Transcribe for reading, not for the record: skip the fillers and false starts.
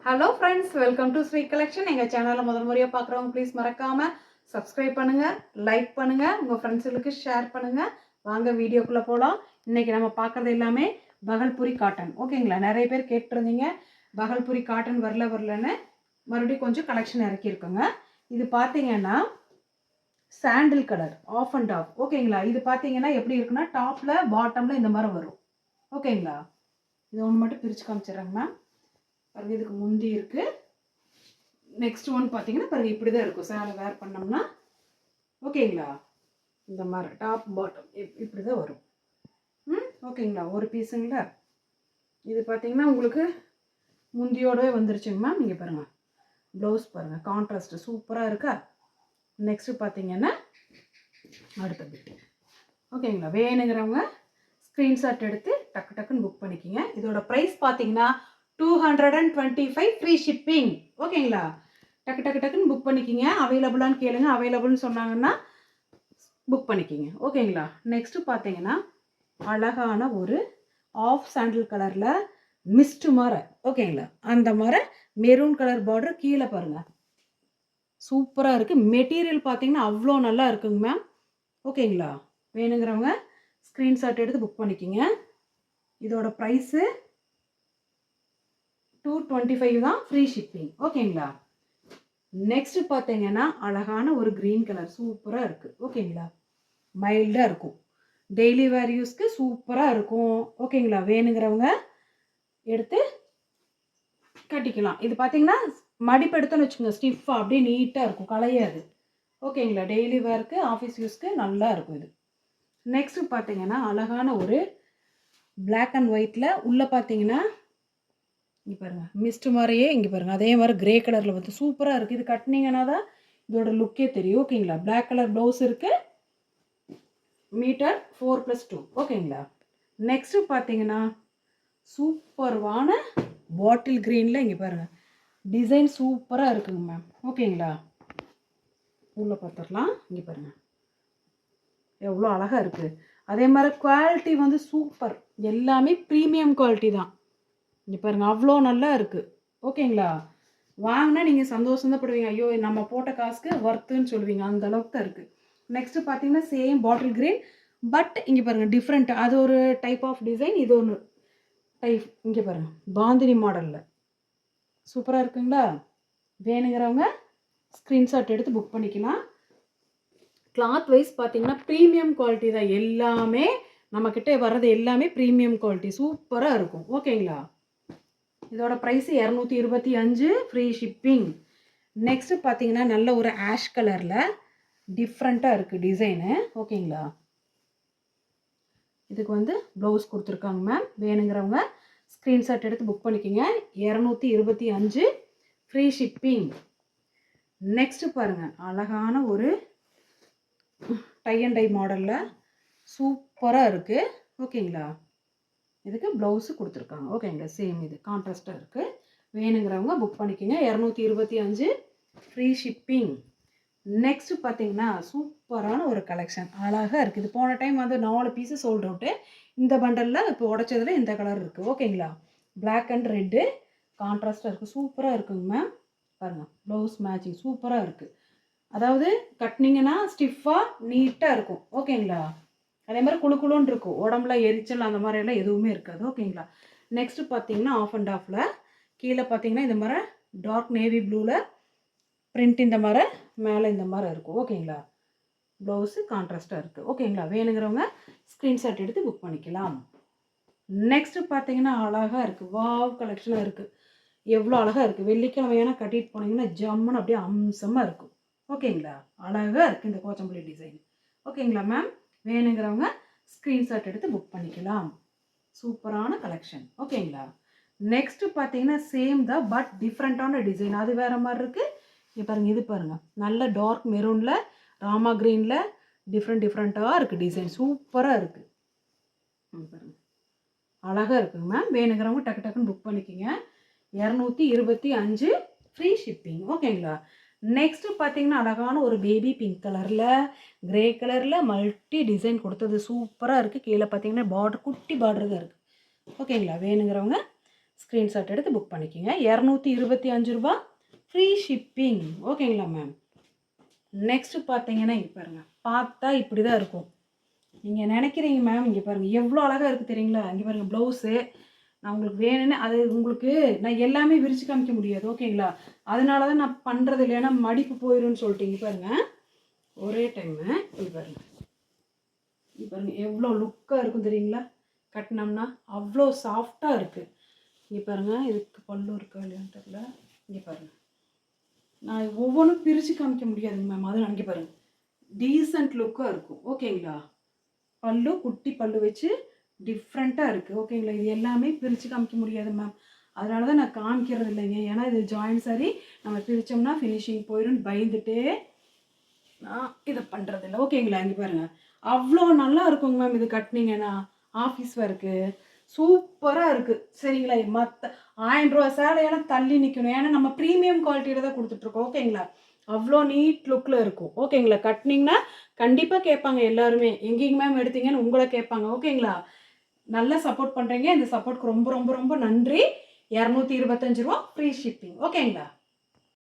Hello friends, welcome to Sri collection. எங்கள் சேனலில் முதல் முறையாக பார்க்குறவங்க ப்ளீஸ் மறக்காமல் சப்ஸ்கிரைப் பண்ணுங்கள், லைக் பண்ணுங்கள், உங்கள் ஃப்ரெண்ட்ஸுகளுக்கு ஷேர் பண்ணுங்கள். வாங்க வீடியோக்குள்ளே போகலாம். இன்றைக்கி நம்ம பார்க்குறது எல்லாமே பகல்புரி காட்டன். ஓகேங்களா? நிறைய பேர் கேட்டிருந்தீங்க பகல்புரி காட்டன் வரலன்னு. மறுபடியும் கொஞ்சம் கலெக்ஷன் இறக்கியிருக்கோங்க. இது பார்த்தீங்கன்னா sandal colour half and half. ஓகேங்களா? இது பார்த்தீங்கன்னா எப்படி இருக்குன்னா டாப்பில் பாட்டமில் இந்த மாதிரி வரும். ஓகேங்களா? இது ஒன்று மட்டும் பிரித்து காமிச்சிடுறேங்க மேம். பாருங்க, இதுக்கு முந்தி இருக்கு. நெக்ஸ்ட் ஒன் பார்த்தீங்கன்னா பாருங்க, இப்படி தான் இருக்கும். சேலை வேர் பண்ணோம்னா ஓகேங்களா, இந்த மாதிரி டாப் பாட்டம் இப்படி தான் வரும். ஓகேங்களா, ஒரு பீஸுங்களா. இது பார்த்தீங்கன்னா உங்களுக்கு முந்தியோடவே வந்துருச்சுங்க மேம். நீங்கள் பாருங்கள், ப்ளவுஸ் பாருங்கள், கான்ட்ராஸ்ட்டு சூப்பராக இருக்கா. நெக்ஸ்ட்டு பார்த்தீங்கன்னா அடுத்த பிட். ஓகேங்களா, வேணுங்கிறவங்க ஸ்க்ரீன்ஷாட் எடுத்து டக்கு டக்குன்னு புக் பண்ணிக்கிங்க. இதோட ப்ரைஸ் பார்த்தீங்கன்னா 225 ஃப்ரீ ஷிப்பிங். ஓகேங்களா, டக்கு டக்கு டக்குன்னு புக் பண்ணிக்கிங்க. அவைலபிளான்னு கேளுங்க, அவைலபிள்னு சொன்னாங்கன்னா புக் பண்ணிக்கிங்க. ஓகேங்களா, நெக்ஸ்ட்டு பார்த்தீங்கன்னா அழகான ஒரு ஆஃப் சாண்டில் கலரில் மிஸ்ட் மாதிரி. ஓகேங்களா, அந்த மாதிரி மெரூன் கலர் பார்டர் கீழே பாருங்கள், சூப்பராக இருக்குது. மெட்டீரியல் பார்த்தீங்கன்னா அவ்வளோ நல்லா இருக்குங்க மேம். ஓகேங்களா, வேணுங்கிறவங்க ஸ்க்ரீன்ஷாட் எடுத்து புக் பண்ணிக்கிங்க. இதோட ப்ரைஸு 225 தான், ஃப்ரீ ஷிப்பிங். ஓகேங்களா, நெக்ஸ்ட் பார்த்தீங்கன்னா அழகான ஒரு க்ரீன் கலர் சூப்பராக இருக்குது. ஓகேங்களா, மைல்டாக இருக்கும், டெய்லி வேர் யூஸ்க்கு சூப்பராக இருக்கும். ஓகேங்களா, வேணுங்கிறவங்க எடுத்து கட்டிக்கலாம். இது பார்த்தீங்கன்னா மடிப்பு எடுத்தோன்னு வச்சுக்கோங்க, ஸ்டிஃபாக அப்படியே நீட்டாக இருக்கும், கலையாது. ஓகேங்களா, டெய்லி வேர்க்கு ஆஃபீஸ் யூஸ்க்கு நல்லா இருக்கும் இது. நெக்ஸ்ட்டு பார்த்தீங்கன்னா அழகான ஒரு பிளாக் அண்ட் ஒயிட்டில் உள்ளே பார்த்தீங்கன்னா இங்கே பாருங்கள் மிஸ்ட் மாதிரியே, இங்கே பாருங்கள் அதே மாதிரி கிரே கலரில் வந்து சூப்பராக இருக்குது. இது கட்டினீங்கன்னா தான் இதோட லுக்கே தெரியும். ஓகேங்களா, பிளாக் கலர் ப்ளவுஸ் இருக்குது, மீட்டர் 4+2. ஓகேங்களா, நெக்ஸ்ட்டு பார்த்தீங்கன்னா சூப்பர்வான பாட்டில் க்ரீனில் இங்கே பாருங்கள் டிசைன் சூப்பராக இருக்குங்க மேம். ஓகேங்களா, உள்ளே பார்த்துடலாம். இங்கே பாருங்கள் எவ்வளோ அழகாக இருக்குது. அதே மாதிரி குவாலிட்டி வந்து சூப்பர், எல்லாமே ப்ரீமியம் குவாலிட்டி தான். இங்கே பாருங்கள் அவ்வளோ நல்லா இருக்குது. ஓகேங்களா, வாங்கினா நீங்கள் சந்தோஷம்தான். ஐயோ நம்ம போட்ட காசுக்கு ஒர்த்துன்னு சொல்லுவீங்க, அந்த அளவுக்கு தான் இருக்குது. நெக்ஸ்ட்டு பார்த்தீங்கன்னா சேம் பாட்டில் க்ரீன், பட் இங்கே பாருங்கள் டிஃப்ரெண்ட். அது ஒரு டைப் ஆஃப் டிசைன், இது ஒன்று டைப். இங்கே பாருங்கள் பாந்தினி மாடலில் சூப்பராக இருக்குங்களா. வேணுங்கிறவங்க ஸ்க்ரீன்ஷாட் எடுத்து புக் பண்ணிக்கலாம். கிளாத் வைஸ் பார்த்தீங்கன்னா ப்ரீமியம் குவாலிட்டி தான். எல்லாமே நம்மக்கிட்ட வர்றது எல்லாமே ப்ரீமியம் குவாலிட்டி சூப்பராக இருக்கும். ஓகேங்களா, இதோட ப்ரைஸ் 225 ஃப்ரீ ஷிப்பிங். நெக்ஸ்ட்டு பார்த்தீங்கன்னா நல்ல ஒரு ஆஷ் கலரில் டிஃப்ரெண்ட்டாக இருக்குது டிசைனு. ஓகேங்களா, இதுக்கு வந்து ப்ளவுஸ் கொடுத்துருக்காங்க மேம். வேணுங்கிறவங்க ஸ்க்ரீன்ஷாட் எடுத்து புக் பண்ணிக்கோங்க. 225 ஃப்ரீ ஷிப்பிங். நெக்ஸ்ட்டு பாருங்கள் அழகான ஒரு டை அண்ட் டை மாடலில் சூப்பராக இருக்குது. ஓகேங்களா, இதுக்கு ப்ளவுஸு கொடுத்துருக்காங்க. ஓகேங்களா, சேம் இது கான்ட்ராஸ்ட்டாக இருக்குது. வேணுங்கிறவங்க புக் பண்ணிக்கோங்க. 225 ஃப்ரீ ஷிப்பிங். நெக்ஸ்ட்டு பார்த்தீங்கன்னா சூப்பரான ஒரு கலெக்ஷன் அழகாக இருக்குது. இது போன டைம் வந்து 4 பீஸு சோல்ட் அவுட்டு. இந்த பண்டலில் இப்போ உடச்சதில் இந்த கலர் இருக்குது. ஓகேங்களா, பிளாக் அண்ட் ரெட்டு கான்ட்ராஸ்ட்டாக இருக்குது, சூப்பராக இருக்குங்க மேம். பாருங்கள் ப்ளவுஸ் மேட்சிங் சூப்பராக இருக்குது. அதாவது கட்டினீங்கன்னா ஸ்டிஃபாக நீட்டாக இருக்கும். ஓகேங்களா, அதே மாதிரி குழுக்குழுன்னு இருக்கும், உடம்புல எரிச்சல் அந்த மாதிரியெல்லாம் எதுவுமே இருக்காது. ஓகேங்களா, நெக்ஸ்ட்டு பார்த்தீங்கன்னா ஆஃப் அண்ட் ஆஃபில் கீழே பார்த்தீங்கன்னா இந்த மாதிரி டார்க் நேவி ப்ளூவில் பிரிண்ட் இந்த மாதிரி மேலே இந்த மாதிரி இருக்கும். ஓகேங்களா, ப்ளவுஸு கான்ட்ராஸ்ட்டாக இருக்குது. ஓகேங்களா, வேணுங்கிறவங்க ஸ்க்ரீன்ஷாட் எடுத்து புக் பண்ணிக்கலாம். நெக்ஸ்ட்டு பார்த்தீங்கன்னா அழகாக இருக்குது, வாவ் கலெக்ஷனாக இருக்குது. எவ்வளோ அழகாக இருக்குது. வெள்ளிக்கிழமையான கட்டிட்டு போனீங்கன்னா ஜம்முன்னு அப்படியே அம்சமாக இருக்கும். ஓகேங்களா, அழகாக இருக்குது இந்த கோச்சம்பள்ளி டிசைன். ஓகேங்களா மேம், வேணுங்கிறவங்க ஸ்க்ரீன்ஷாட் எடுத்து புக் பண்ணிக்கலாம். சூப்பரான கலெக்ஷன். ஓகேங்களா, நெக்ஸ்ட்டு பார்த்தீங்கன்னா சேம் தான், பட் டிஃப்ரெண்ட்டான டிசைன், அது வேறு மாதிரி இருக்குது. இப்போ பாருங்கள், இது பாருங்கள் நல்ல டார்க் மெரூனில் ராமா க்ரீனில் டிஃப்ரெண்ட்டாக இருக்குது டிசைன், சூப்பராக இருக்குது. பாருங்கள் அழகாக இருக்குங்க மேம். வேணுங்கிறவங்க டக்கு டக்குன்னு புக் பண்ணிக்கோங்க. 225 ஃப்ரீ ஷிப்பிங். ஓகேங்களா, நெக்ஸ்ட்டு பார்த்தீங்கன்னா அழகான ஒரு பேபி பிங்க் கலரில் கிரே கலரில் மல்டி டிசைன் கொடுத்தது சூப்பராக இருக்குது. கீழே பார்த்தீங்கன்னா பார்டர் குட்டி பார்டர் தான் இருக்குது. ஓகேங்களா, வேணுங்கிறவங்க ஸ்க்ரீன்ஷாட் எடுத்து புக் பண்ணிக்கோங்க. 225 ரூபா ஃப்ரீ ஷிப்பிங். ஓகேங்களா மேம்? நெக்ஸ்ட்டு பார்த்தீங்கன்னா இங்கே பாருங்கள், பார்த்தா இப்படி தான் இருக்கும். நீங்கள் நினைக்கிறீங்க மேம், இங்கே பாருங்கள் எவ்வளோ அழகாக இருக்குது தெரியுங்களா? இங்கே பாருங்கள் ப்ளவுஸு. நான் உங்களுக்கு வேணும்னு அது உங்களுக்கு நான் எல்லாமே விரித்து காமிக்க முடியாது. ஓகேங்களா? அதனால தான் நான் பண்ணுறது இல்லை, ஏன்னா மடிப்பு போயிடும்னு சொல்லிட்டு. இங்கே பாருங்கள் ஒரே டைமு இங்கே பாருங்கள், இங்கே பாருங்கள் எவ்வளோ லுக்காக இருக்கும் தெரியுங்களா? கட்டினோம்னா அவ்வளோ சாஃப்டாக இருக்குது. இங்கே பாருங்கள், இதுக்கு பல்லு இருக்கா இல்லையான்னு தெரியல. இங்கே பாருங்கள், நான் ஒவ்வொன்றும் பிரித்து காமிக்க முடியாதுங்க மேம். அதனால் இங்கே பாருங்கள் டீசெண்ட் லுக்காக இருக்கும். ஓகேங்களா? பல்லு குட்டி பல்லு வச்சு டிஃப்ரெண்ட்டாக இருக்குது. ஓகேங்களா? இது எல்லாமே பிரித்து காமிக்க முடியாது மேம். அதனால தான் நான் காமிக்கிறது இல்லைங்க. ஏன்னா இது ஜாயின் சாரி நம்ம பிரித்தோம்னா ஃபினிஷிங் போயிடும் பயந்துட்டே நான் இதை பண்ணுறதில்ல. ஓகேங்களா? இங்கே பாருங்கள் அவ்வளோ நல்லா இருக்குங்க மேம். இது கட்டினீங்கன்னா ஆஃபீஸ் ஒர்க்கு சூப்பராக இருக்குது. சரிங்களா? மற்ற 1000 ரூபா சேலையெல்லாம் தள்ளி நிற்கணும். ஏன்னா நம்ம ப்ரீமியம் குவாலிட்டியில் தான் கொடுத்துட்ருக்கோம். ஓகேங்களா? அவ்வளோ நீட் லுக்கில் இருக்கும். ஓகேங்களா? கட்டினீங்கன்னா கண்டிப்பாக கேட்பாங்க எல்லாருமே, எங்கேங்க மேம் எடுத்தீங்கன்னு உங்களை கேட்பாங்க. ஓகேங்களா? நல்லா சப்போர்ட் பண்ணுறீங்க. இந்த சப்போர்ட்க்கு ரொம்ப ரொம்ப ரொம்ப நன்றி. 225 ரூபா ஃப்ரீ ஷிப்பிங். ஓகேங்களா?